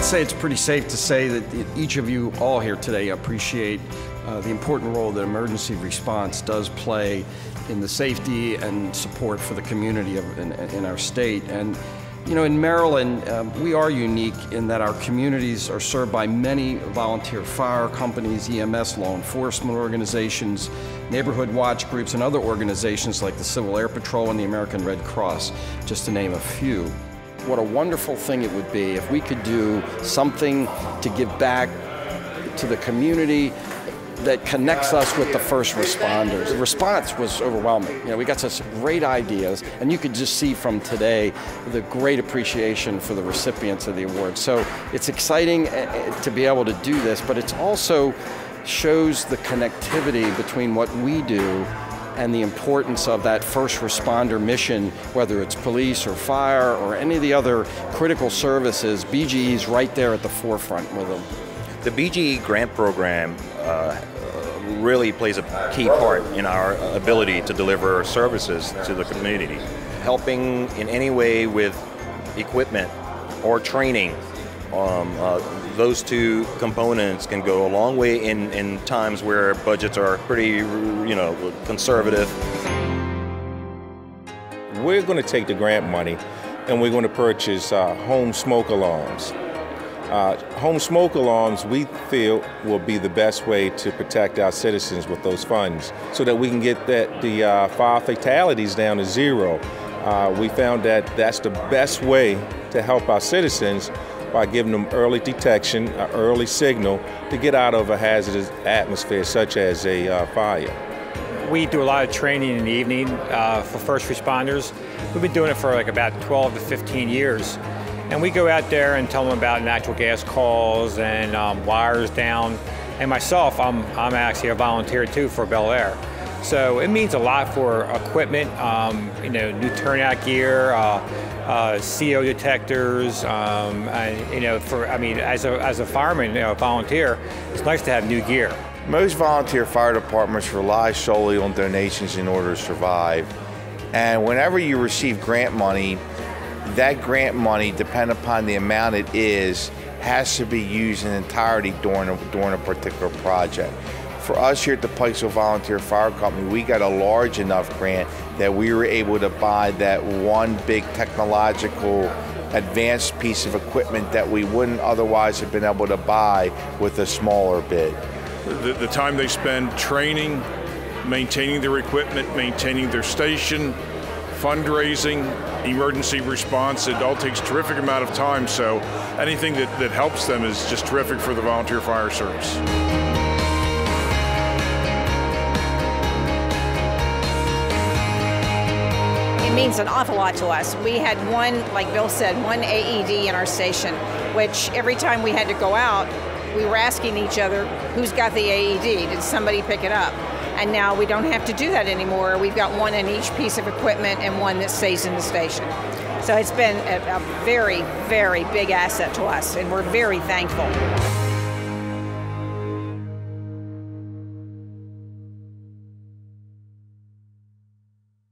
I'd say it's pretty safe to say that each of you all here today appreciate the important role that emergency response does play in the safety and support for the community in our state. And you know, in Maryland, we are unique in that our communities are served by many volunteer fire companies, EMS, law enforcement organizations, neighborhood watch groups, and other organizations like the Civil Air Patrol and the American Red Cross, just to name a few. What a wonderful thing it would be if we could do something to give back to the community that connects us with the first responders. The response was overwhelming. You know, we got such great ideas, and you could just see from today the great appreciation for the recipients of the award. So it's exciting to be able to do this, but it also shows the connectivity between what we do and the importance of that first responder mission, whether it's police or fire or any of the other critical services. BGE's right there at the forefront with them. The BGE grant program really plays a key part in our ability to deliver services to the community. Helping in any way with equipment or training, those two components can go a long way in times where budgets are pretty, conservative. We're going to take the grant money and we're going to purchase home smoke alarms. Home smoke alarms, we feel, will be the best way to protect our citizens with those funds so that we can get the fire fatalities down to zero. We found that that's the best way to help our citizens by giving them early detection, an early signal to get out of a hazardous atmosphere such as a fire. We do a lot of training in the evening for first responders. We've been doing it for like about 12 to 15 years. And we go out there and tell them about natural gas calls and wires down. And myself, I'm actually a volunteer too for Bel Air. So it means a lot for equipment, new turnout gear, CO detectors, as a fireman, volunteer, it's nice to have new gear. Most volunteer fire departments rely solely on donations in order to survive. And whenever you receive grant money, that grant money, depending upon the amount it is, has to be used in entirety during a particular project. For us here at the Pikesville Volunteer Fire Company, we got a large enough grant that we were able to buy that one big technological advanced piece of equipment that we wouldn't otherwise have been able to buy with a smaller bid. The time they spend training, maintaining their equipment, maintaining their station, fundraising, emergency response, it all takes a terrific amount of time, so anything that helps them is just terrific for the volunteer fire service. It means an awful lot to us. We had one, like Bill said, one AED in our station, which every time we had to go out, we were asking each other, who's got the AED? Did somebody pick it up? And now we don't have to do that anymore. We've got one in each piece of equipment and one that stays in the station. So it's been a very, very big asset to us, and we're very thankful.